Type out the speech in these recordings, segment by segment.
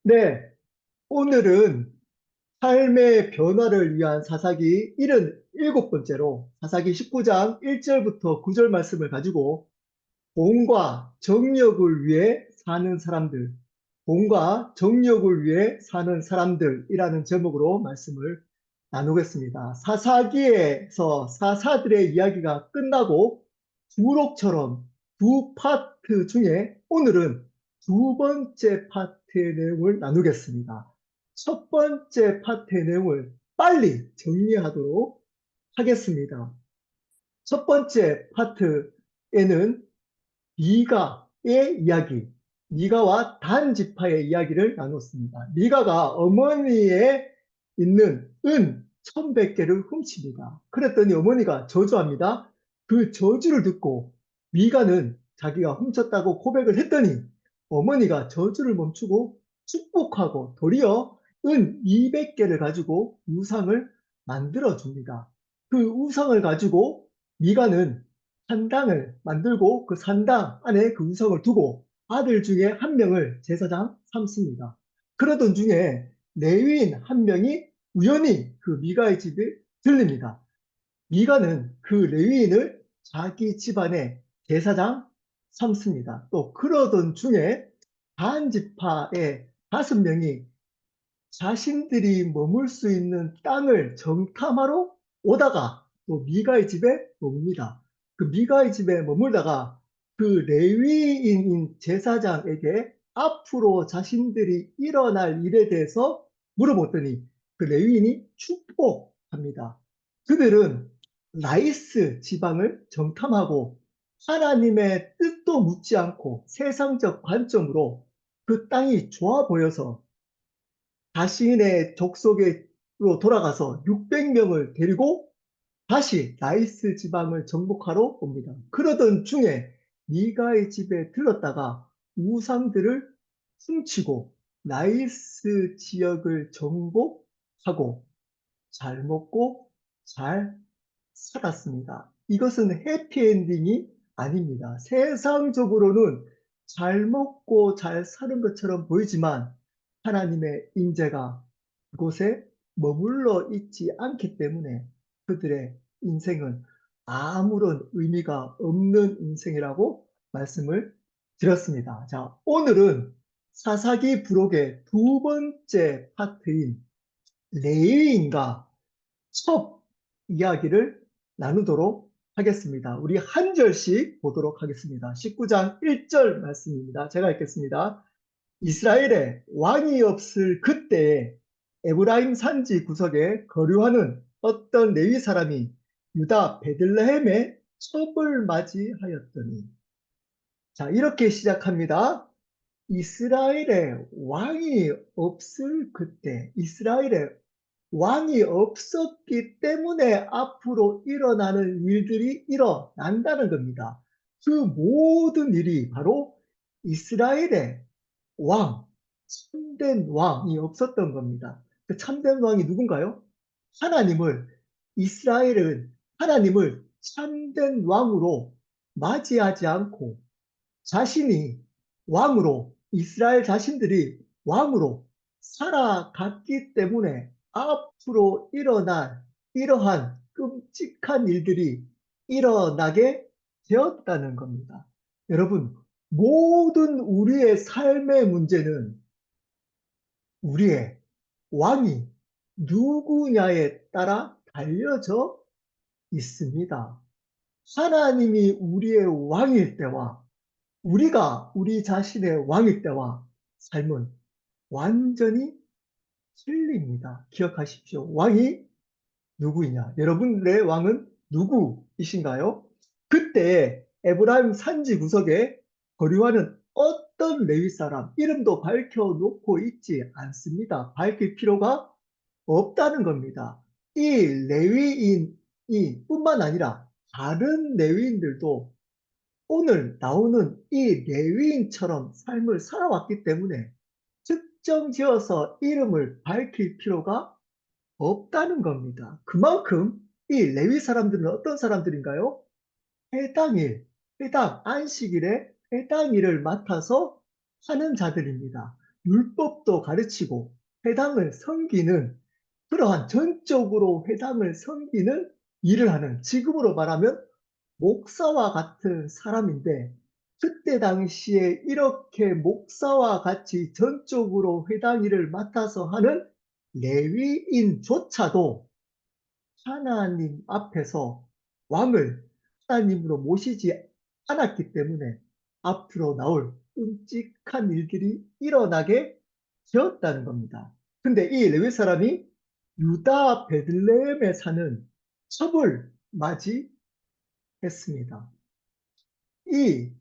네, 오늘은 삶의 변화를 위한 사사기 77번째로 사사기 19장 1절부터 9절 말씀을 가지고 돈과 정력을 위해 사는 사람들, 돈과 정력을 위해 사는 사람들이라는 제목으로 말씀을 나누겠습니다. 사사기에서 사사들의 이야기가 끝나고 부록처럼 두 파트 중에 오늘은 두 번째 파트의 내용을 나누겠습니다. 첫 번째 파트의 내용을 빨리 정리하도록 하겠습니다. 첫 번째 파트에는 미가의 이야기, 미가와 단 지파의 이야기를 나눴습니다. 미가가 어머니에 있는 은 1100개를 훔칩니다. 그랬더니 어머니가 저주합니다. 그 저주를 듣고 미가는 자기가 훔쳤다고 고백을 했더니 어머니가 저주를 멈추고 축복하고 도리어 은 200개를 가지고 우상을 만들어 줍니다. 그 우상을 가지고 미가는 산당을 만들고 그 산당 안에 그 우상을 두고 아들 중에 한 명을 제사장 삼습니다. 그러던 중에 레위인 한 명이 우연히 그 미가의 집에 들립니다. 미가는 그 레위인을 자기 집안의 제사장 삼습니다. 또 그러던 중에 단 지파의 5명이 자신들이 머물 수 있는 땅을 정탐하러 오다가 또 미가의 집에 머뭅니다. 그 미가의 집에 머물다가 그 레위인인 제사장에게 앞으로 자신들이 일어날 일에 대해서 물어봤더니 그 레위인이 축복합니다. 그들은 라이스 지방을 정탐하고 하나님의 뜻도 묻지 않고 세상적 관점으로 그 땅이 좋아 보여서 자신의 족속으로 돌아가서 600명을 데리고 다시 나이스 지방을 정복하러 옵니다. 그러던 중에 미가의 집에 들렀다가 우상들을 훔치고 나이스 지역을 정복하고 잘 먹고 잘 살았습니다. 이것은 해피엔딩이 아닙니다. 세상적으로는 잘 먹고 잘 사는 것처럼 보이지만 하나님의 인재가 그곳에 머물러 있지 않기 때문에 그들의 인생은 아무런 의미가 없는 인생이라고 말씀을 드렸습니다. 자, 오늘은 사사기 부록의 두 번째 파트인 레위인과 첩 이야기를 나누도록 하겠습니다. 우리 한 절씩 보도록 하겠습니다. 19장 1절 말씀입니다. 제가 읽겠습니다. 이스라엘에 왕이 없을 그때에 에브라임 산지 구석에 거류하는 어떤 레위 사람이 유다 베들레헴에 첩을 맞이하였더니, 자, 이렇게 시작합니다. 이스라엘에 왕이 없을 그때, 이스라엘에 왕이 없었기 때문에 앞으로 일어나는 일들이 일어난다는 겁니다. 그 모든 일이 바로 이스라엘의 왕, 참된 왕이 없었던 겁니다. 그 참된 왕이 누군가요? 하나님을, 이스라엘은 하나님을 참된 왕으로 맞이하지 않고 자신이 왕으로, 이스라엘 자신들이 왕으로 살아갔기 때문에 앞으로 일어날 이러한 끔찍한 일들이 일어나게 되었다는 겁니다. 여러분, 모든 우리의 삶의 문제는 우리의 왕이 누구냐에 따라 달려져 있습니다. 하나님이 우리의 왕일 때와 우리가 우리 자신의 왕일 때와 삶은 완전히 틀립니다. 기억하십시오. 왕이 누구이냐? 여러분들의 왕은 누구이신가요? 그때 에브라임 산지 구석에 거류하는 어떤 레위 사람 이름도 밝혀놓고 있지 않습니다. 밝힐 필요가 없다는 겁니다. 이 레위인이 뿐만 아니라 다른 레위인들도 오늘 나오는 이 레위인처럼 삶을 살아왔기 때문에 특정 지어서 이름을 밝힐 필요가 없다는 겁니다. 그만큼 이 레위 사람들은 어떤 사람들인가요? 해당일, 해당 안식일에 해당 일을 맡아서 하는 자들입니다. 율법도 가르치고 회당을 섬기는 그러한 전적으로 회당을 섬기는 일을 하는 지금으로 말하면 목사와 같은 사람인데 그때 당시에 이렇게 목사와 같이 전적으로 회당 일을 맡아서 하는 레위인조차도 하나님 앞에서 왕을 하나님으로 모시지 않았기 때문에 앞으로 나올 끔찍한 일들이 일어나게 되었다는 겁니다. 근데 이 레위 사람이 유다 베들레헴에 사는 첩을 맞이했습니다. 이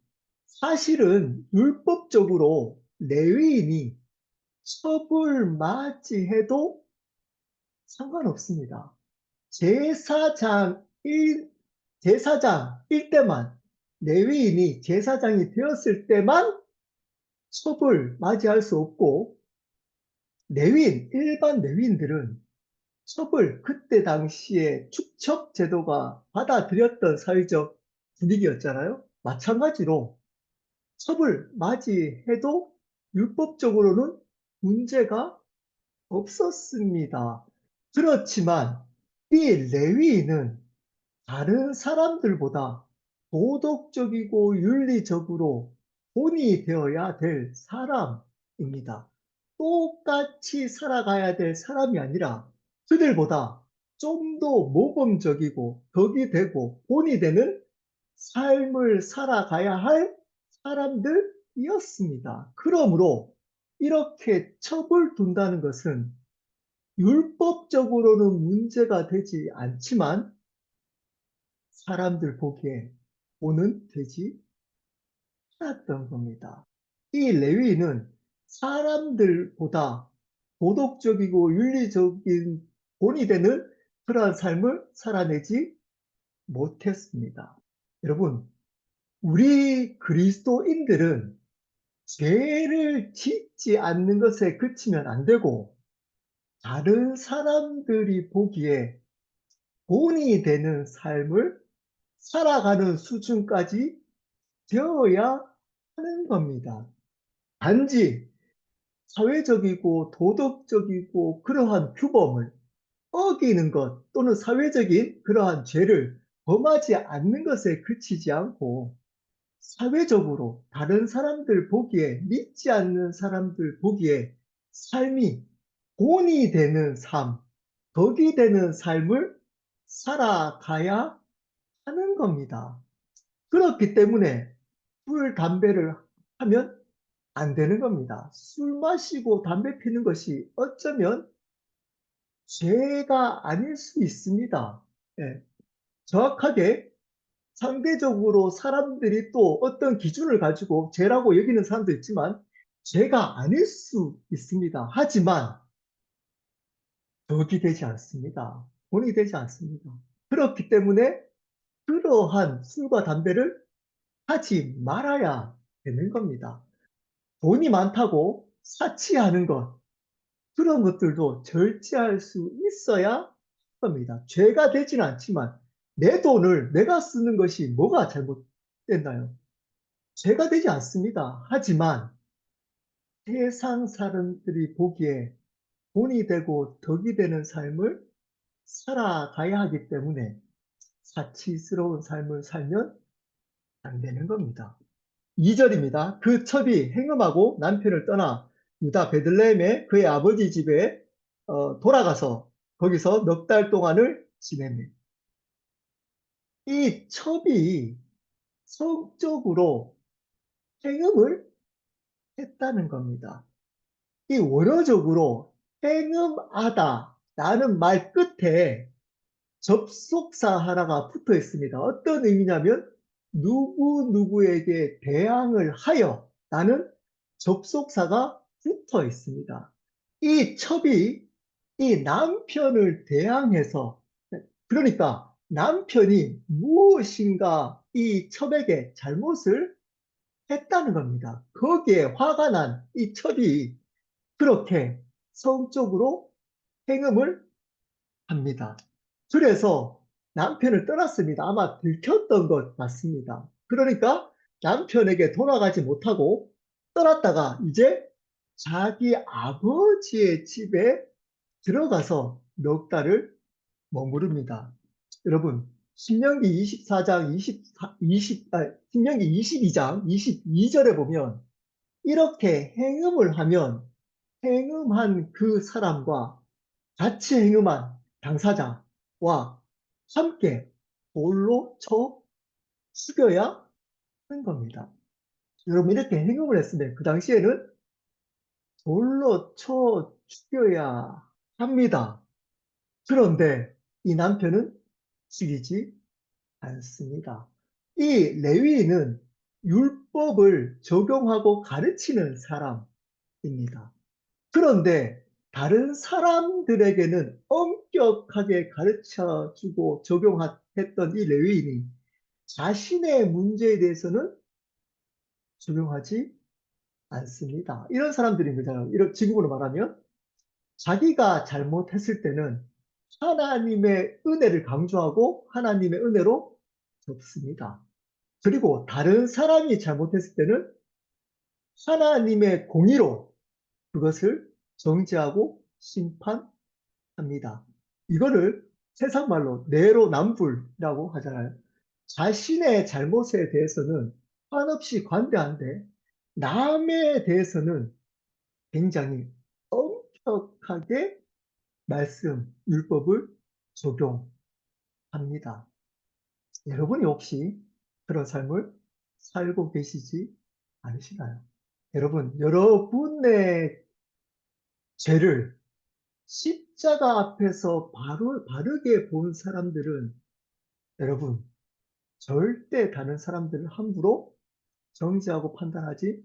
사실은 율법적으로 레위인이 첩을 맞이해도 상관없습니다. 제사장 제사장일 때만 레위인이 제사장이 되었을 때만 첩을 맞이할 수 없고 레위인 일반 레위인들은 첩을 그때 당시에 축첩 제도가 받아들였던 사회적 분위기였잖아요. 마찬가지로 첩을 맞이해도 율법적으로는 문제가 없었습니다. 그렇지만 이 레위인은 다른 사람들보다 도덕적이고 윤리적으로 본이 되어야 될 사람입니다. 똑같이 살아가야 될 사람이 아니라 그들보다 좀 더 모범적이고 덕이 되고 본이 되는 삶을 살아가야 할 사람들이었습니다. 그러므로 이렇게 첩을 둔다는 것은 율법적으로는 문제가 되지 않지만 사람들 보기에 본은 되지 않았던 겁니다. 이 레위인은 사람들보다 도덕적이고 윤리적인 본이 되는 그러한 삶을 살아내지 못했습니다. 여러분, 우리 그리스도인들은 죄를 짓지 않는 것에 그치면 안 되고 다른 사람들이 보기에 본이 되는 삶을 살아가는 수준까지 되어야 하는 겁니다. 단지 사회적이고 도덕적이고 그러한 규범을 어기는 것 또는 사회적인 그러한 죄를 범하지 않는 것에 그치지 않고 사회적으로 다른 사람들 보기에 믿지 않는 사람들 보기에 삶이 본이 되는 삶, 덕이 되는 삶을 살아가야 하는 겁니다. 그렇기 때문에 술, 담배를 하면 안 되는 겁니다. 술 마시고 담배 피는 것이 어쩌면 죄가 아닐 수 있습니다. 예, 정확하게 상대적으로 사람들이 또 어떤 기준을 가지고 죄라고 여기는 사람도 있지만 죄가 아닐 수 있습니다. 하지만 덕이 되지 않습니다. 본이 되지 않습니다. 그렇기 때문에 그러한 술과 담배를 하지 말아야 되는 겁니다. 돈이 많다고 사치하는 것, 그런 것들도 절제할 수 있어야 합니다. 죄가 되지는 않지만 내 돈을 내가 쓰는 것이 뭐가 잘못됐나요? 죄가 되지 않습니다. 하지만 세상 사람들이 보기에 돈이 되고 덕이 되는 삶을 살아가야 하기 때문에 사치스러운 삶을 살면 안 되는 겁니다. 2절입니다. 그 첩이 행음하고 남편을 떠나 유다 베들레헴에 그의 아버지 집에 돌아가서 거기서 넉 달 동안을 지냅니다. 이 첩이 성적으로 행음을 했다는 겁니다. 이 원어적으로 행음하다라는 말 끝에 접속사 하나가 붙어 있습니다. 어떤 의미냐면 누구누구에게 대항을 하여 라는 접속사가 붙어 있습니다. 이 첩이 이 남편을 대항해서 그러니까 남편이 무엇인가 이 첩에게 잘못을 했다는 겁니다. 거기에 화가 난 이 첩이 그렇게 성적으로 행음을 합니다. 그래서 남편을 떠났습니다. 아마 들켰던 것 같습니다. 그러니까 남편에게 돌아가지 못하고 떠났다가 이제 자기 아버지의 집에 들어가서 넉 달을 머무릅니다. 여러분, 신명기 24장 24, 20, 신명기 22장 22절에 보면 이렇게 행음을 하면 행음한 그 사람과 같이 행음한 당사자와 함께 돌로 쳐 죽여야 하는 겁니다. 여러분, 이렇게 행음을 했으면 그 당시에는 돌로 쳐 죽여야 합니다. 그런데 이 남편은 죽이지 않습니다. 이 레위인은 율법을 적용하고 가르치는 사람입니다. 그런데 다른 사람들에게는 엄격하게 가르쳐 주고 적용했던 이 레위인이 자신의 문제에 대해서는 적용하지 않습니다. 이런 사람들인 거잖아요. 이런 지금으로 말하면 자기가 잘못했을 때는 하나님의 은혜를 강조하고 하나님의 은혜로 덮습니다. 그리고 다른 사람이 잘못했을 때는 하나님의 공의로 그것을 정죄하고 심판합니다. 이거를 세상 말로 내로남불이라고 하잖아요. 자신의 잘못에 대해서는 한없이 관대한데 남에 대해서는 굉장히 엄격하게 말씀, 율법을 적용합니다. 여러분이 혹시 그런 삶을 살고 계시지 않으시나요? 여러분, 여러분의 죄를 십자가 앞에서 바르게 본 사람들은 여러분, 절대 다른 사람들을 함부로 정죄하고 판단하지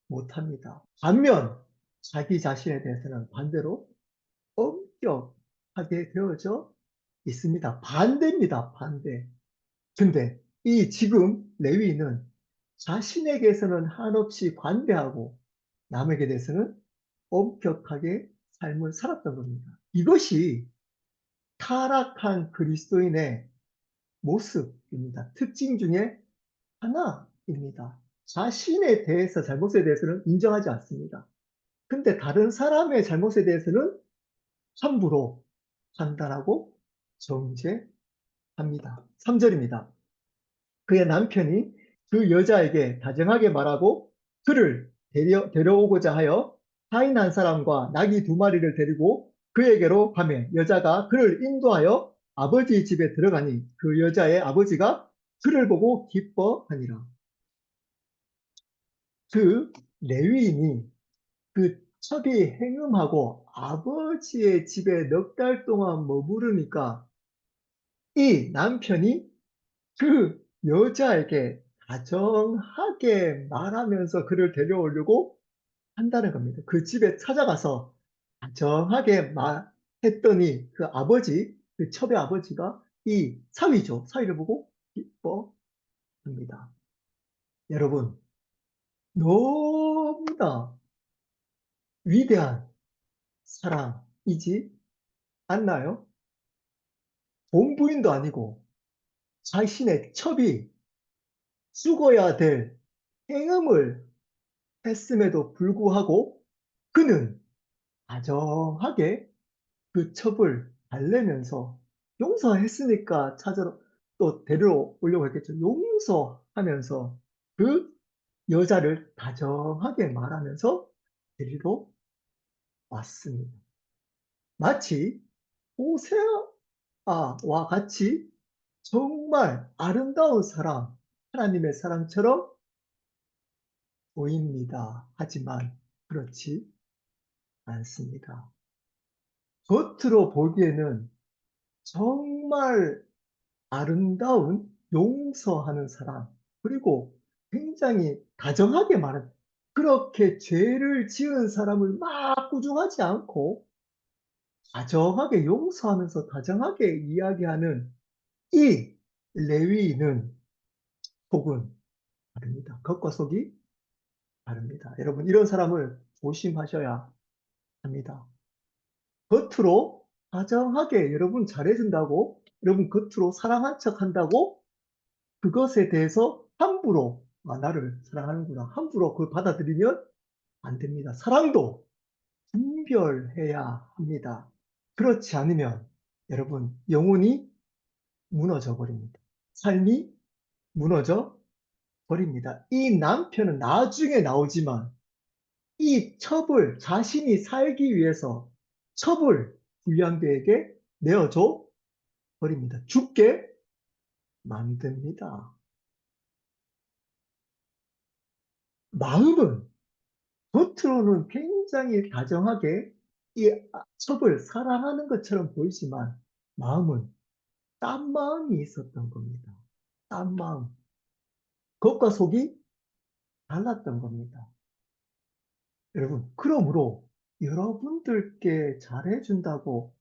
못합니다. 반면, 자기 자신에 대해서는 반대로 엄격하게 되어져 있습니다. 반대입니다. 반대. 근데 이 지금 레위인은 자신에게서는 한없이 관대하고 남에게 대해서는 엄격하게 삶을 살았던 겁니다. 이것이 타락한 그리스도인의 모습입니다. 특징 중에 하나입니다. 자신에 대해서 잘못에 대해서는 인정하지 않습니다. 근데 다른 사람의 잘못에 대해서는 함부로 판단하고 정죄합니다. 3절입니다. 그의 남편이 그 여자에게 다정하게 말하고 그를 데려오고자 하여 하인 한 사람과 나귀 2마리를 데리고 그에게로 가매 여자가 그를 인도하여 아버지 집에 들어가니 그 여자의 아버지가 그를 보고 기뻐하니라. 그 레위인이 그 첩이 행음하고 아버지의 집에 넉 달 동안 머무르니까 이 남편이 그 여자에게 다정하게 말하면서 그를 데려오려고 한다는 겁니다. 그 집에 찾아가서 다정하게 말했더니 그 아버지, 그 첩의 아버지가 이 사위죠. 사위를 보고 기뻐합니다. 여러분, 너무나 위대한 사랑이지 않나요? 본부인도 아니고 자신의 첩이 죽어야 될 행음을 했음에도 불구하고 그는 다정하게 그 첩을 달래면서 용서했으니까 찾으러 또 데려오려고 했겠죠. 용서하면서 그 여자를 다정하게 말하면서 데리러 왔습니다. 마치 호세아와 같이 정말 아름다운 사랑, 하나님의 사랑처럼 보입니다. 하지만 그렇지 않습니다. 겉으로 보기에는 정말 아름다운 용서하는 사람, 그리고 굉장히 다정하게 말하는, 그렇게 죄를 지은 사람을 막 꾸중하지 않고 다정하게 용서하면서 다정하게 이야기하는 이 레위인은 속은 다릅니다. 겉과 속이 다릅니다. 여러분, 이런 사람을 조심하셔야 합니다. 겉으로 다정하게 여러분 잘해준다고, 여러분 겉으로 사랑한 척 한다고 그것에 대해서 함부로 나를 사랑하는구나 함부로 그걸 받아들이면 안 됩니다. 사랑도 분별해야 합니다. 그렇지 않으면 여러분 영혼이 무너져 버립니다. 삶이 무너져 버립니다. 이 남편은 나중에 나오지만 이 첩을 자신이 살기 위해서 첩을 불량배에게 내어줘 버립니다. 죽게 만듭니다. 마음은 겉으로는 굉장히 다정하게 이 첩을 사랑하는 것처럼 보이지만 마음은 딴 마음이 있었던 겁니다. 딴 마음. 겉과 속이 달랐던 겁니다. 여러분, 그러므로 여러분들께 잘해준다고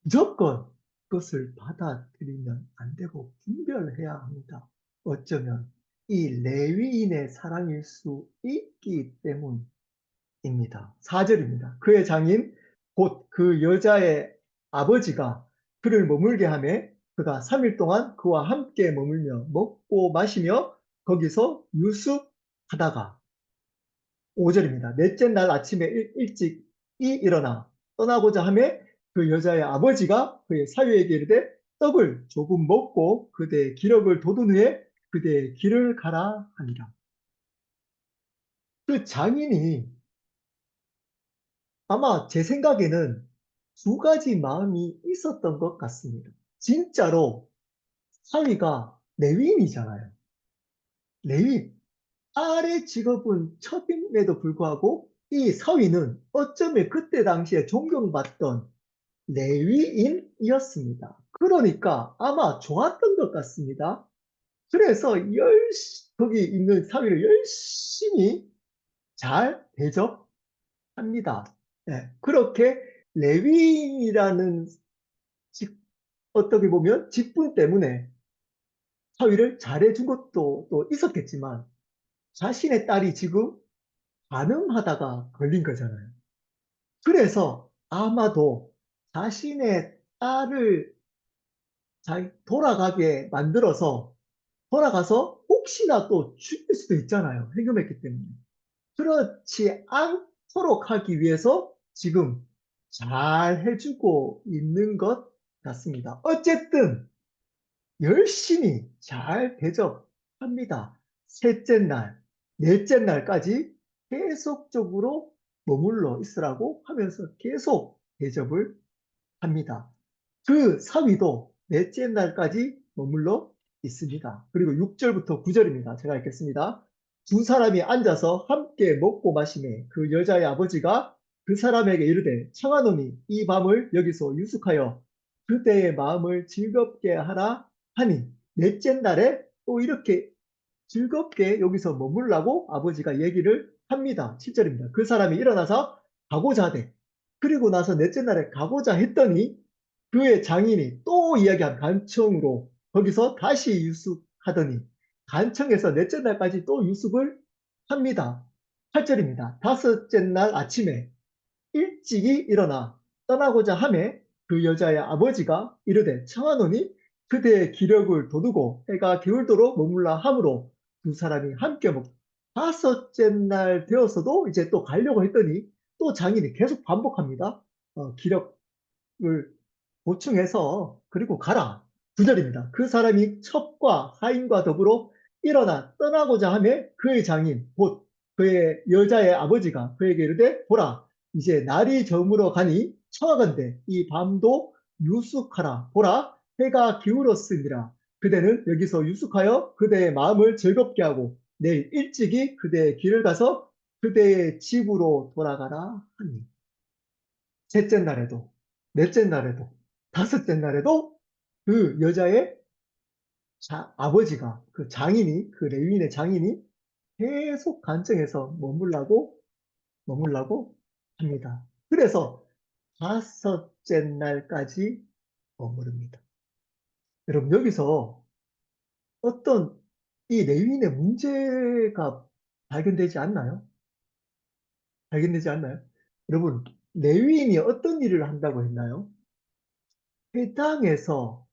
무조건 그것을 받아들이면 안 되고 분별해야 합니다. 어쩌면 이 레위인의 사랑일 수 있기 때문입니다. 4절입니다. 그의 장인 곧 그 여자의 아버지가 그를 머물게 하며 그가 3일 동안 그와 함께 머물며 먹고 마시며 거기서 유숙하다가 5절입니다. 넷째 날 아침에 일찍이 일어나 떠나고자 하며 그 여자의 아버지가 그의 사위에게 이르되 떡을 조금 먹고 그대의 기력을 돋운 후에 그대의 길을 가라 하니라. 그 장인이 아마 제 생각에는 두 가지 마음이 있었던 것 같습니다. 진짜로 사위가 레위인이잖아요. 레위인. 딸의 직업은 첩임에도 불구하고 이 사위는 어쩌면 그때 당시에 존경받던 레위인이었습니다. 그러니까 아마 좋았던 것 같습니다. 그래서 거기 있는 사위를 열심히 잘 대접합니다. 네, 그렇게 레위인이라는 어떻게 보면 직분 때문에 사위를 잘해준 것도 또 있었겠지만 자신의 딸이 지금 간음하다가 걸린 거잖아요. 그래서 아마도 자신의 딸을 잘 돌아가게 만들어서 돌아가서 혹시나 또 죽일 수도 있잖아요. 해금했기 때문에. 그렇지 않도록 하기 위해서 지금 잘 해주고 있는 것 같습니다. 어쨌든 열심히 잘 대접합니다. 셋째 날, 넷째 날까지 계속적으로 머물러 있으라고 하면서 계속 대접을 합니다. 그 사위도 넷째 날까지 머물러 있습니다. 그리고 6절부터 9절입니다. 제가 읽겠습니다. 두 사람이 앉아서 함께 먹고 마시매 그 여자의 아버지가 그 사람에게 이르되 청하노니 이 밤을 여기서 유숙하여 그대의 마음을 즐겁게 하라 하니 넷째 날에 또 이렇게 즐겁게 여기서 머물라고 아버지가 얘기를 합니다. 7절입니다. 그 사람이 일어나서 가고자 하되 그리고 나서 넷째 날에 가고자 했더니 그의 장인이 또 이야기한 간청으로 거기서 다시 유숙하더니 간청에서 넷째 날까지 또 유숙을 합니다. 8절입니다. 다섯째 날 아침에 일찍이 일어나 떠나고자 하매 그 여자의 아버지가 이르되 청하노니 그대의 기력을 돋우고 해가 게을도록 머물라 하므로 두 사람이 함께 먹고 다섯째 날 되어서도 이제 또 가려고 했더니 또 장인이 계속 반복합니다. 기력을 보충해서 그리고 가라. 9절입니다. 그 사람이 첩과 하인과 더불어 일어나 떠나고자 하며 그의 장인 곧 그의 여자의 아버지가 그에게 이르되 보라 이제 날이 저물어 가니 청하건대 이 밤도 유숙하라. 보라 해가 기울었으니라. 그대는 여기서 유숙하여 그대의 마음을 즐겁게 하고 내일 일찍이 그대의 길을 가서 그대의 집으로 돌아가라 하니 셋째 날에도 넷째 날에도 다섯째 날에도 그 여자의 아버지가 그 장인이 그 레위인의 장인이 계속 간청해서 머물라고 합니다. 그래서 다섯째 날까지 머무릅니다. 여러분 여기서 어떤 이 레위인의 문제가 발견되지 않나요? 발견되지 않나요? 여러분 레위인이 어떤 일을 한다고 했나요? 회당에서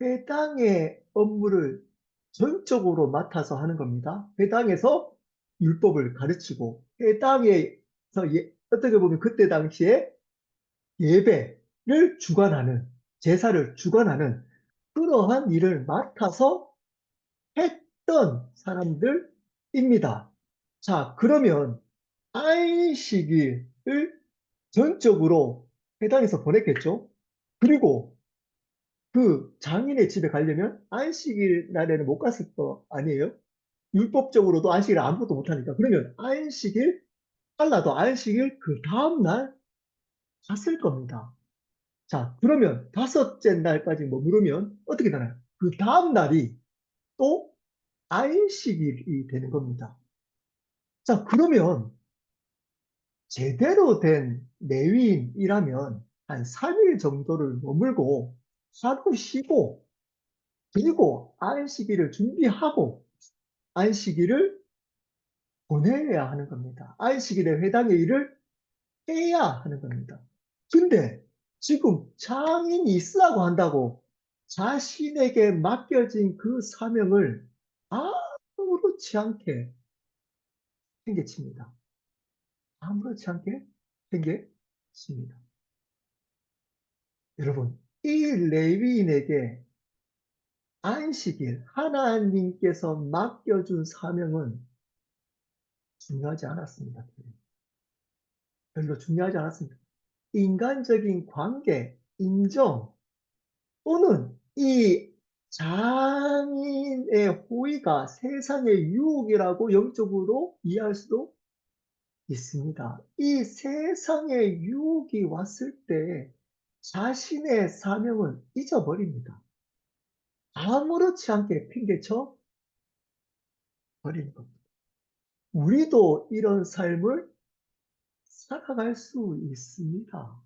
회당의 업무를 전적으로 맡아서 하는 겁니다. 회당에서 율법을 가르치고 해당에서 어떻게 보면 그때 당시에 예배를 주관하는, 제사를 주관하는 그러한 일을 맡아서 했던 사람들입니다. 자, 그러면 안식일을 전적으로 해당에서 보냈겠죠? 그리고 그 장인의 집에 가려면 안식일 날에는 못 갔을 거 아니에요? 율법적으로도 안식일 아무것도 못하니까. 그러면 안식일, 빨라도 안식일 그 다음날 갔을 겁니다. 자, 그러면 다섯째 날까지 머무르면 어떻게 되나요? 그 다음날이 또 안식일이 되는 겁니다. 자, 그러면 제대로 된 레위인이라면 한 3일 정도를 머물고 하루 쉬고 그리고 안식일을 준비하고 안식일을 보내야 하는 겁니다. 안식일에 해당의 일을 해야 하는 겁니다. 근데 지금 장인이 있으라고 한다고 자신에게 맡겨진 그 사명을 아무렇지 않게 행개칩니다. 아무렇지 않게 행개칩니다. 여러분, 이 레위인에게 안식일, 하나님께서 맡겨준 사명은 중요하지 않았습니다. 별로 중요하지 않았습니다. 인간적인 관계, 인정, 또는 이 장인의 호의가 세상의 유혹이라고 영적으로 이해할 수도 있습니다. 이 세상의 유혹이 왔을 때 자신의 사명은 잊어버립니다. 아무렇지 않게 핑계쳐 버리는 겁니다. 우리도 이런 삶을 살아갈 수 있습니다.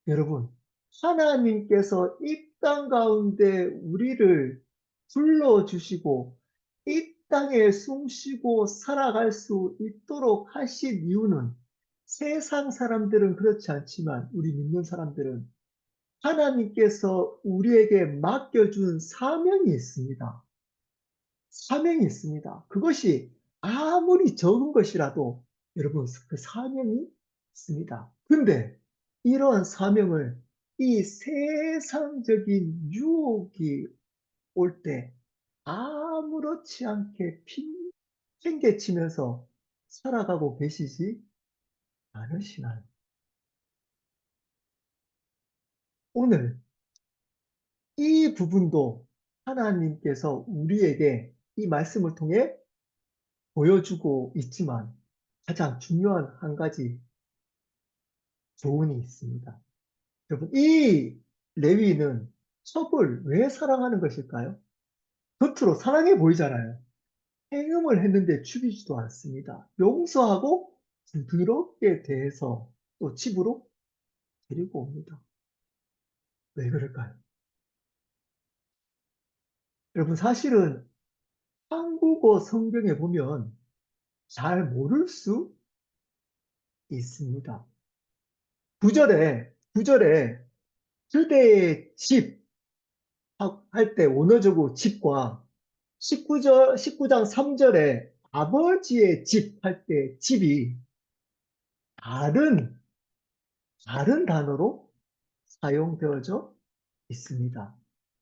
여러분, 하나님께서 이 땅 가운데 우리를 불러주시고 이 땅에 숨쉬고 살아갈 수 있도록 하신 이유는 세상 사람들은 그렇지 않지만 우리 믿는 사람들은 하나님께서 우리에게 맡겨준 사명이 있습니다. 사명이 있습니다. 그것이 아무리 적은 것이라도 여러분 그 사명이 있습니다. 근데 이러한 사명을 이 세상적인 유혹이 올 때 아무렇지 않게 팽개치면서 살아가고 계시지 않으시나요? 오늘 이 부분도 하나님께서 우리에게 이 말씀을 통해 보여주고 있지만 가장 중요한 한 가지 교훈이 있습니다. 여러분, 이 레위는 첩을 왜 사랑하는 것일까요? 겉으로 사랑해 보이잖아요. 행음을 했는데 죽이지도 않습니다. 용서하고 부드럽게 대해서 또 집으로 데리고 옵니다. 왜 그럴까요? 여러분, 사실은 한국어 성경에 보면 잘 모를 수 있습니다. 9절에 그대의 집 할 때 원어적으로 집과 19장 3절에 아버지의 집 할 때 집이 다른, 다른 단어로 사용되어져 있습니다.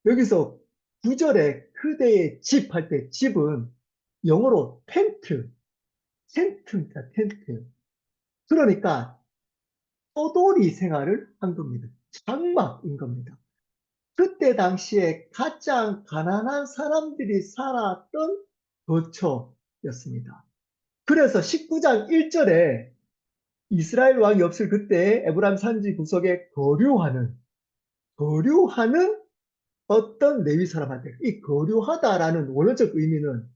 여기서 9절에 그대의 집 할 때 집은 영어로 텐트입니다. 텐트. 그러니까 떠돌이 생활을 한 겁니다. 장막인 겁니다. 그때 당시에 가장 가난한 사람들이 살았던 거처였습니다. 그래서 19장 1절에 이스라엘 왕이 없을 그때 에브라임 산지 구석에 거류하는 어떤 레위 사람한테 이 거류하다라는 원어적 의미는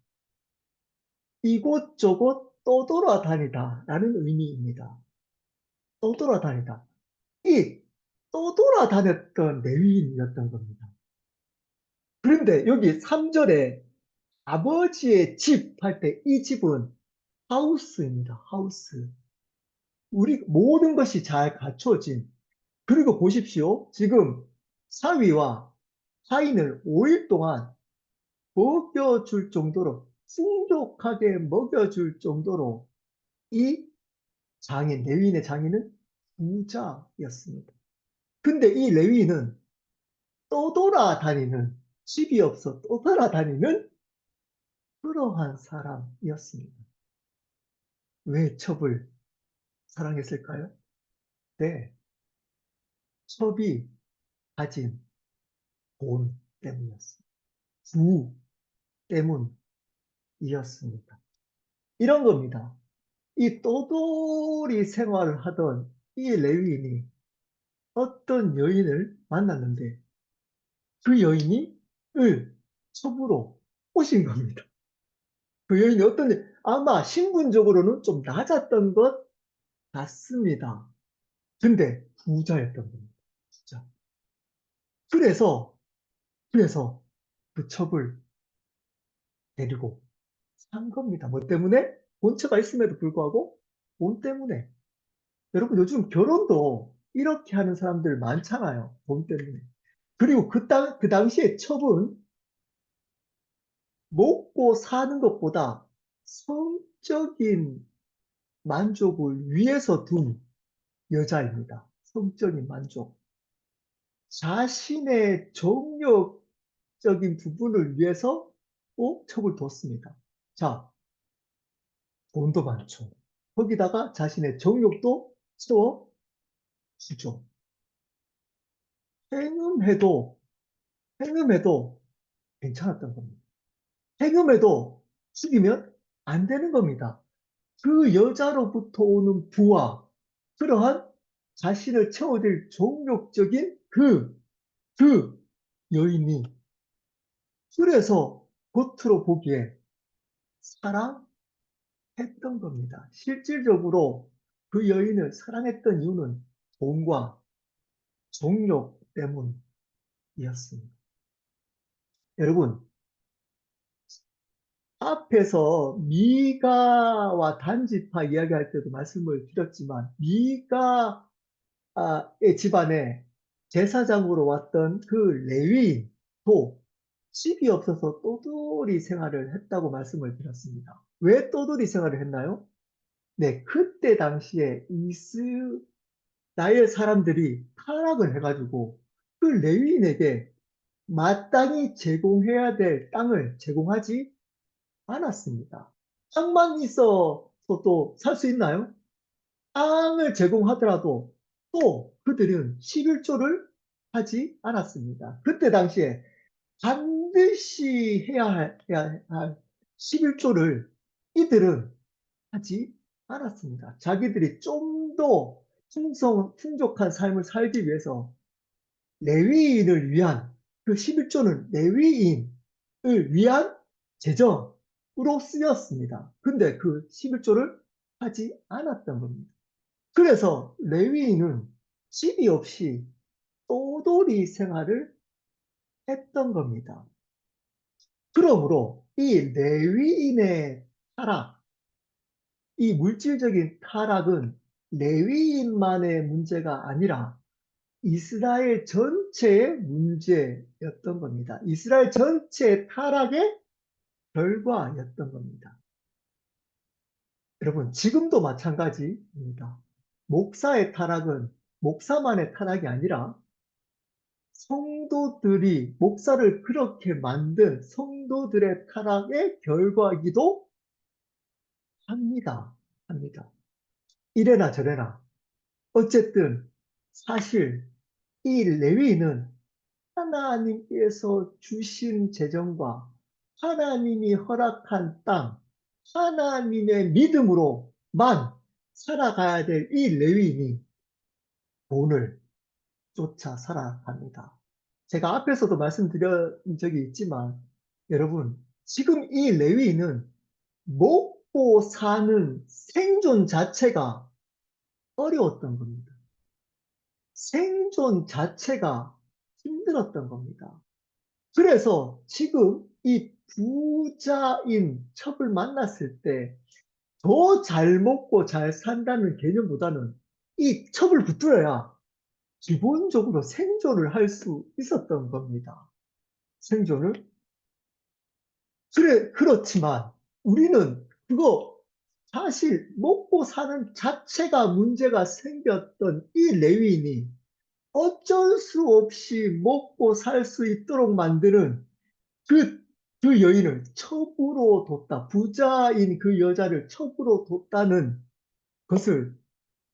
이곳저곳 떠돌아다니다라는 의미입니다. 떠돌아다니다. 이 떠돌아다녔던 레위인이었던 겁니다. 그런데 여기 3절에 아버지의 집 할 때 이 집은 하우스입니다. 하우스. 우리 모든 것이 잘 갖춰진. 그리고 보십시오. 지금 사위와 하인을 5일 동안 먹여줄 정도로 풍족하게 먹여줄 정도로 이 장인, 레위인의 장인은 부자였습니다. 근데 이 레위인은 떠돌아다니는, 집이 없어 떠돌아다니는 그러한 사람이었습니다. 왜 첩을 사랑했을까요? 네, 첩이 가진 돈 때문이었습니다. 부 때문이었습니다. 이런 겁니다. 이 떠돌이 생활을 하던 이 레위인이 어떤 여인을 만났는데 그 여인이 을 첩으로 꼬신 겁니다. 그 여인이 아마 신분적으로는 좀 낮았던 것 같습니다. 근데 부자였던 겁니다. 부자. 그래서, 그래서 그 첩을 데리고 산 겁니다. 뭐 때문에? 본처가 있음에도 불구하고 돈 때문에. 여러분 요즘 결혼도 이렇게 하는 사람들 많잖아요. 돈 때문에. 그리고 그 당시에 첩은 먹고 사는 것보다 성적인 만족을 위해서 둔 여자입니다. 성적인 만족. 자신의 정욕적인 부분을 위해서 꼭 첩을 뒀습니다. 자, 돈도 많죠. 거기다가 자신의 정욕도 채워주죠. 행음해도, 행음해도 괜찮았던 겁니다. 행음해도 죽이면 안 되는 겁니다. 그 여자로부터 오는 부와 그러한 자신을 채워줄 종욕적인 그 여인이 그래서 겉으로 보기에 사랑했던 겁니다. 실질적으로 그 여인을 사랑했던 이유는 돈과 종욕 때문이었습니다. 여러분, 앞에서 미가와 단지파 이야기할 때도 말씀을 드렸지만 미가의 집안에 제사장으로 왔던 그 레위인도 집이 없어서 떠돌이 생활을 했다고 말씀을 드렸습니다. 왜 떠돌이 생활을 했나요? 네, 그때 당시에 이스라엘 사람들이 타락을 해가지고 그 레위인에게 마땅히 제공해야 될 땅을 제공하지 않았습니다. 땅만 있어서도 살 수 있나요? 땅을 제공하더라도 또 그들은 11조를 하지 않았습니다. 그때 당시에 반드시 해야 할 11조를 이들은 하지 않았습니다. 자기들이 좀 더 풍족한 삶을 살기 위해서 레위인을 위한 그 11조는 레위인을 위한 재정으로 쓰였습니다. 근데 그 11조를 하지 않았던 겁니다. 그래서 레위인은 집이 없이 떠돌이 생활을 했던 겁니다. 그러므로 이 레위인의 타락, 이 물질적인 타락은 레위인만의 문제가 아니라 이스라엘 전체의 문제였던 겁니다. 이스라엘 전체의 타락의 결과였던 겁니다. 여러분, 지금도 마찬가지입니다. 목사의 타락은 목사만의 타락이 아니라 성도들이, 목사를 그렇게 만든 성도들의 타락의 결과이기도 합니다. 이래나 저래나. 어쨌든 사실 이 레위인은 하나님께서 주신 재정과 하나님이 허락한 땅, 하나님의 믿음으로만 살아가야 될 이 레위인이 돈을 쫓아 살아갑니다. 제가 앞에서도 말씀드린 적이 있지만 여러분, 지금 이 레위인은 먹고 사는 생존 자체가 어려웠던 겁니다. 생존 자체가 힘들었던 겁니다. 그래서 지금 이 부자인 첩을 만났을 때 더 잘 먹고 잘 산다는 개념보다는 이 첩을 붙들어야 기본적으로 생존을 할 수 있었던 겁니다. 생존을. 그렇지만 우리는 그거 사실 먹고 사는 자체가 문제가 생겼던 이 레위인이 어쩔 수 없이 먹고 살 수 있도록 만드는 그, 그 여인을 첩으로 뒀다. 부자인 그 여자를 첩으로 뒀다는 것을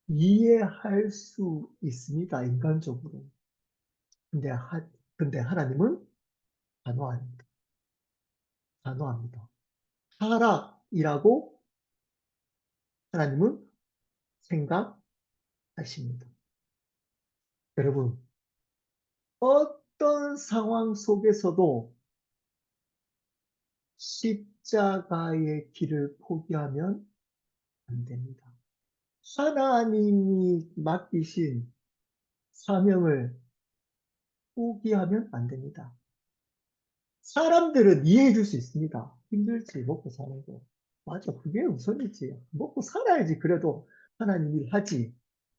이해할 수 있습니다. 인간적으로. 근데, 근데 하나님은 단호합니다. 단호합니다. 타락이라고 하나님은 생각하십니다. 여러분, 어떤 상황 속에서도 십자가의 길을 포기하면 안 됩니다. 하나님이 맡기신 사명을 포기하면 안 됩니다. 사람들은 이해해 줄 수 있습니다. 힘들지, 먹고 사는 거. 맞아, 그게 우선이지. 먹고 살아야지, 그래도 하나님 일 하지.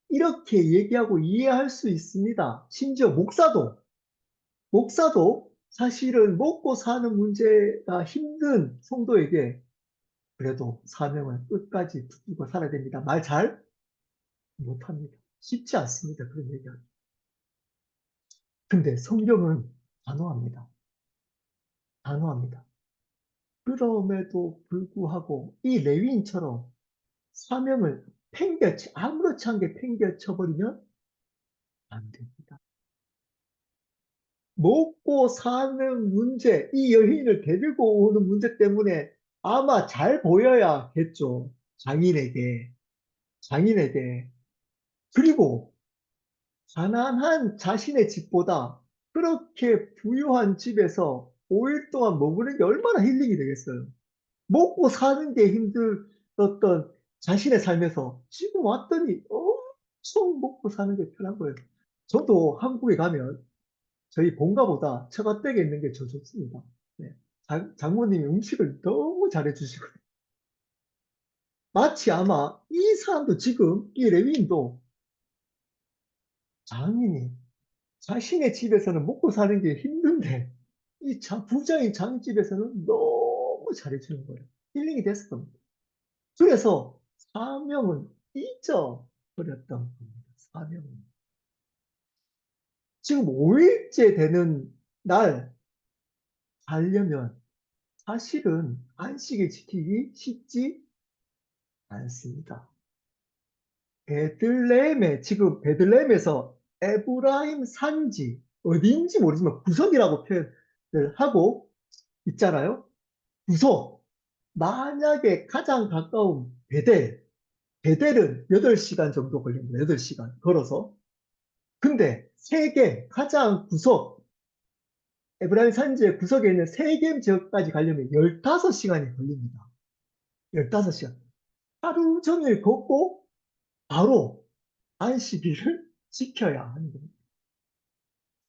이렇게 얘기하고 이해할 수 있습니다. 심지어 목사도 사실은 먹고 사는 문제가 힘든 성도에게 그래도 사명을 끝까지 붙들고 살아야 됩니다. 말 잘 못합니다. 쉽지 않습니다. 그런 얘기하기. 근데 성경은 단호합니다. 단호합니다. 그럼에도 불구하고 이 레위인처럼 사명을 아무렇지 않게 팽개쳐버리면 안 됩니다. 먹고 사는 문제, 이 여인을 데리고 오는 문제 때문에 아마 잘 보여야겠죠. 장인에게. 장인에게. 그리고 가난한 자신의 집보다 그렇게 부유한 집에서 5일 동안 머무는 게 얼마나 힐링이 되겠어요. 먹고 사는 게 힘들었던 자신의 삶에서 지금 왔더니 엄청 먹고 사는 게 편한 거예요. 저도 한국에 가면 저희 본가보다 처가댁에 있는 게 더 좋습니다. 네. 장모님이 음식을 너무 잘해주시고 마치 아마 이 사람도 지금 이 레위인도 장인이 자신의 집에서는 먹고 사는 게 힘든데 이 부자인 장집에서는 너무 잘해주는 거예요. 힐링이 됐을 겁니다. 그래서 사명은 잊어버렸던 겁니다. 사명은. 지금 5일째 되는 날 가려면 사실은 안식일 지키기 쉽지 않습니다. 지금 베들레헴에서 에브라임 산지 어디인지 모르지만 구석이라고 표현을 하고 있잖아요. 구석. 만약에 가장 가까운 베델은 8시간 정도 걸립니다. 8시간 걸어서. 근데 가장 에브라임 산지의 구석에 있는 세겜 지역까지 가려면 15시간이 걸립니다. 15시간. 하루 종일 걷고 바로 안식일을 지켜야 하는 겁니다.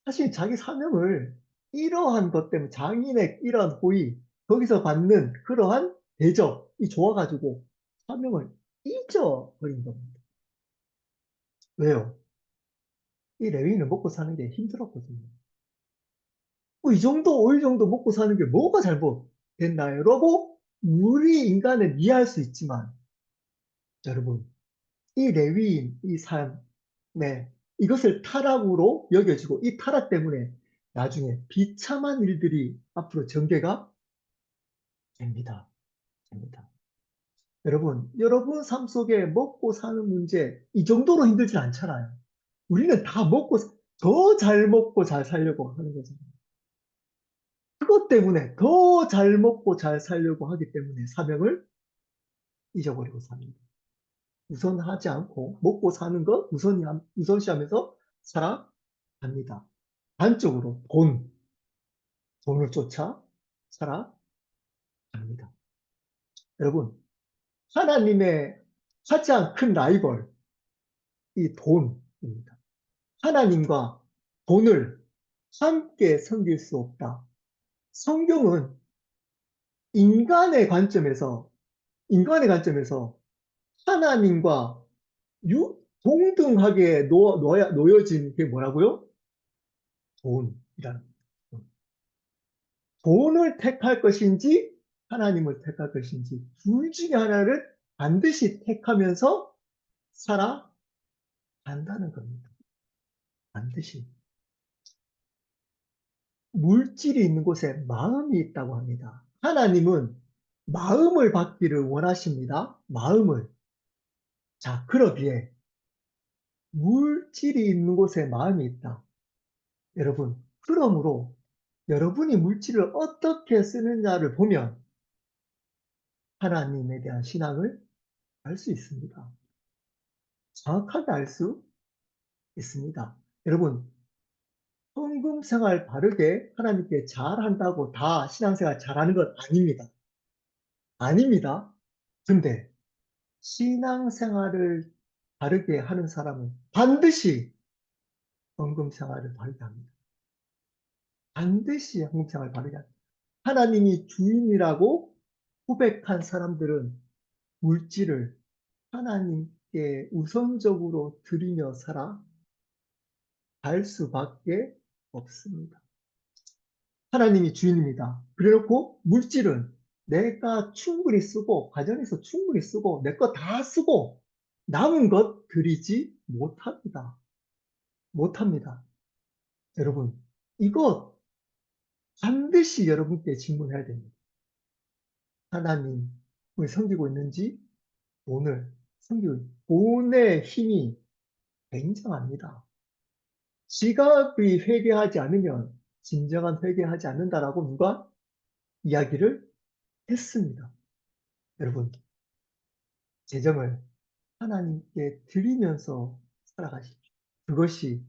사실 자기 사명을 이러한 것 때문에 장인의 이러한 호의, 거기서 받는 그러한 대접이 좋아가지고 사명을 잊어버린 겁니다. 왜요? 이 레위인은 먹고 사는 게 힘들었거든요. 이 정도, 5일 정도 먹고 사는 게 뭐가 잘못됐나요? 라고 우리 인간은 이해할 수 있지만, 여러분, 이 레위인, 이 삶에 이것을 타락으로 여겨지고 이 타락 때문에 나중에 비참한 일들이 앞으로 전개가 됩니다. 됩니다. 여러분 삶 속에 먹고 사는 문제 이 정도로 힘들지 않잖아요. 우리는 다 더 잘 먹고 잘 살려고 하는 거잖아요. 그것 때문에 더 잘 먹고 잘 살려고 하기 때문에 사명을 잊어버리고 삽니다. 우선하지 않고 먹고 사는 것 우선시하면서 살아갑니다. 반쪽으로 돈을 쫓아 살아갑니다. 여러분, 하나님의 가장 큰 라이벌, 이 돈입니다. 하나님과 돈을 함께 섬길 수 없다. 성경은 인간의 관점에서, 인간의 관점에서 하나님과 동등하게 놓여진 게 뭐라고요? 돈이라는 거예요. 돈을 택할 것인지 하나님을 택할 것인지 둘 중에 하나를 반드시 택하면서 살아간다는 겁니다. 반드시. 물질이 있는 곳에 마음이 있다고 합니다. 하나님은 마음을 받기를 원하십니다. 마음을. 자, 그러기에 물질이 있는 곳에 마음이 있다. 여러분, 그러므로 여러분이 물질을 어떻게 쓰느냐를 보면 하나님에 대한 신앙을 알 수 있습니다. 정확하게 알 수 있습니다. 여러분, 헌금 생활 바르게 하나님께 잘한다고 다 신앙생활 잘하는 건 아닙니다. 아닙니다. 근데 신앙생활을 바르게 하는 사람은 반드시 헌금 생활을 바르게 합니다. 반드시 헌금 생활을 바르게 합니다. 하나님이 주인이라고 고백한 사람들은 물질을 하나님께 우선적으로 드리며 살아갈 수밖에 없습니다. 하나님이 주인입니다. 그래 놓고 물질은 내가 충분히 쓰고 가정에서 충분히 쓰고 내 거 다 쓰고 남은 것 드리지 못합니다. 못합니다. 여러분, 이거 반드시 여러분께 질문해야 됩니다. 하나님을 섬기고 있는지 돈을 섬기고 있는지. 돈의 힘이 굉장합니다. 지갑이 회개하지 않으면 진정한 회개하지 않는다라고 누가 이야기를 했습니다. 여러분, 재정을 하나님께 드리면서 살아가십시오. 그것이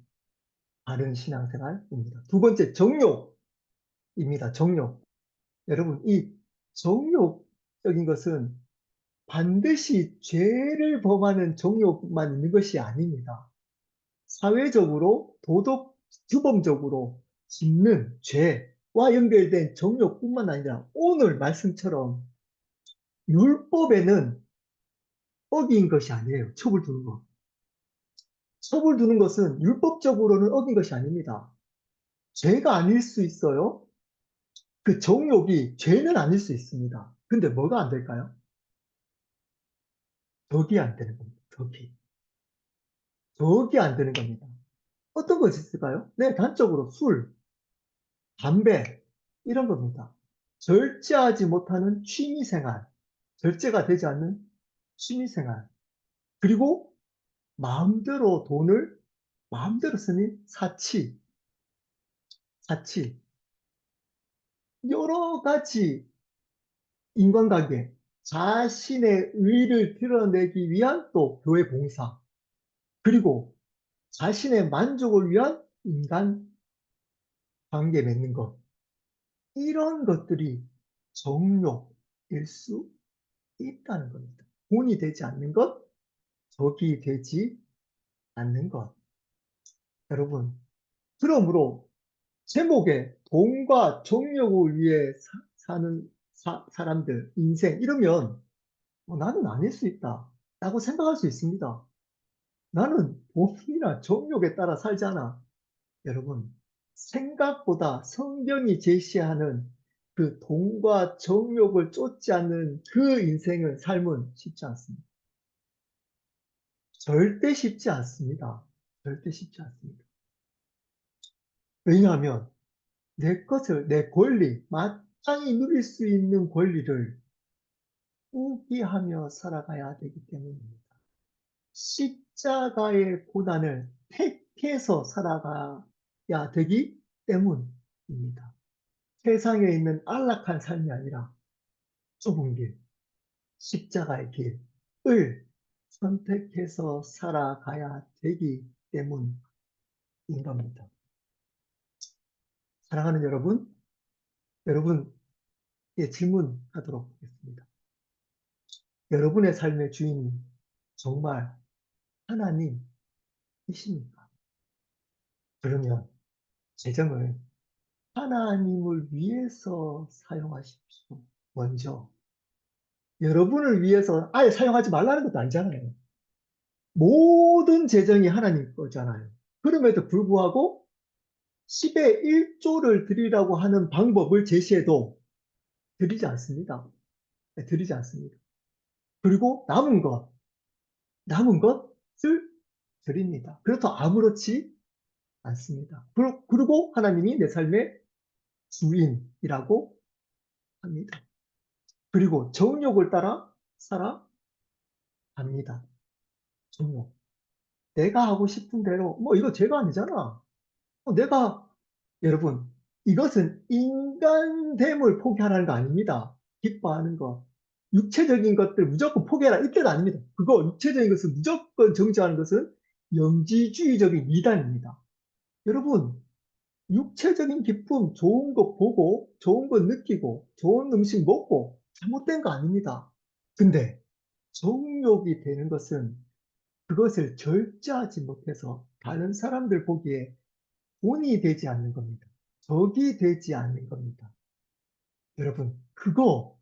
바른 신앙생활입니다. 두 번째, 정욕입니다. 정욕. 여러분, 이 정욕적인 것은 반드시 죄를 범하는 정욕만 있는 것이 아닙니다. 사회적으로 주범적으로 짓는 죄와 연결된 정욕뿐만 아니라 오늘 말씀처럼 율법에는 어긴 것이 아니에요. 첩을 두는 것. 첩을 두는 것은 율법적으로는 어긴 것이 아닙니다. 죄가 아닐 수 있어요. 그 정욕이 죄는 아닐 수 있습니다. 근데 뭐가 안 될까요? 덕이 안 되는 겁니다. 덕이. 덕이 안 되는 겁니다. 어떤 것이 있을까요? 네, 단적으로 술, 담배, 이런 겁니다. 절제하지 못하는 취미생활, 절제가 되지 않는 취미생활, 그리고 마음대로 돈을 마음대로 쓰는 사치, 여러 가지 인간관계, 자신의 의의를 드러내기 위한 또 교회 봉사, 그리고 자신의 만족을 위한 인간 관계 맺는 것, 이런 것들이 정욕일 수 있다는 겁니다. 돈이 되지 않는 것, 적이 되지 않는 것. 여러분, 그러므로 제목에 돈과 정욕을 위해 사는 사람들, 인생, 이러면 나는 아닐 수 있다 라고 생각할 수 있습니다. 나는 돈이나 정욕에 따라 살지 않아. 여러분, 생각보다 성경이 제시하는 그 돈과 정욕을 쫓지 않는 그 인생을 삶은 쉽지 않습니다. 절대 쉽지 않습니다. 절대 쉽지 않습니다. 왜냐하면 내 권리, 마땅히 누릴 수 있는 권리를 포기하며 살아가야 되기 때문입니다. 십자가의 고난을 택해서 살아가야 되기 때문입니다. 세상에 있는 안락한 삶이 아니라 좁은 길, 십자가의 길을 선택해서 살아가야 되기 때문인 겁니다. 사랑하는 여러분, 여러분께 질문하도록 하겠습니다. 여러분의 삶의 주인이 정말 하나님이십니까? 그러면 재정을 하나님을 위해서 사용하십시오. 먼저 여러분을 위해서 아예 사용하지 말라는 것도 아니잖아요. 모든 재정이 하나님 거잖아요. 그럼에도 불구하고 10의 1조를 드리라고 하는 방법을 제시해도 드리지 않습니다. 네, 드리지 않습니다. 그리고 남은 것을 드립니다. 그래도 아무렇지 않습니다. 그리고 하나님이 내 삶의 주인이라고 합니다. 그리고 정욕을 따라 살아갑니다. 정욕. 내가 하고 싶은 대로, 뭐 이거 죄가 아니잖아. 내가, 여러분, 이것은 인간됨을 포기하라는 거 아닙니다. 기뻐하는 것. 육체적인 것들 무조건 포기해라. 이때도 아닙니다. 그거 육체적인 것을 무조건 정죄하는 것은 영지주의적인 이단입니다. 여러분, 육체적인 기쁨, 좋은 거 보고, 좋은 거 느끼고, 좋은 음식 먹고, 잘못된 거 아닙니다. 근데 정욕이 되는 것은 그것을 절제하지 못해서 다른 사람들 보기에 본이 되지 않는 겁니다. 적이 되지 않는 겁니다. 여러분, 그거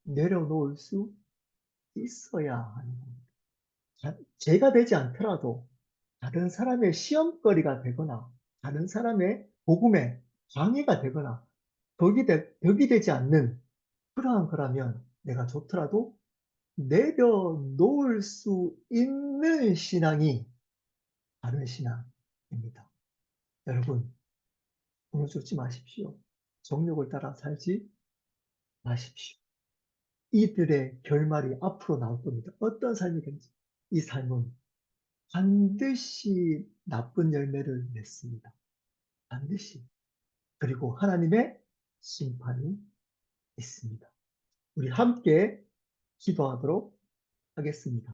내려놓을 수 있어야 하는 겁니다. 죄가 되지 않더라도 다른 사람의 시험거리가 되거나 다른 사람의 복음에 방해가 되거나 벽이 되지 않는 그러한 거라면 내가 좋더라도 내려놓을 수 있는 신앙이 바른 신앙입니다. 여러분, 돈을 쫓지 마십시오. 정욕을 따라 살지 마십시오. 이들의 결말이 앞으로 나올 겁니다. 어떤 삶이든지 이 삶은 반드시 나쁜 열매를 맺습니다. 반드시. 그리고 하나님의 심판이 있습니다. 우리 함께 기도하도록 하겠습니다.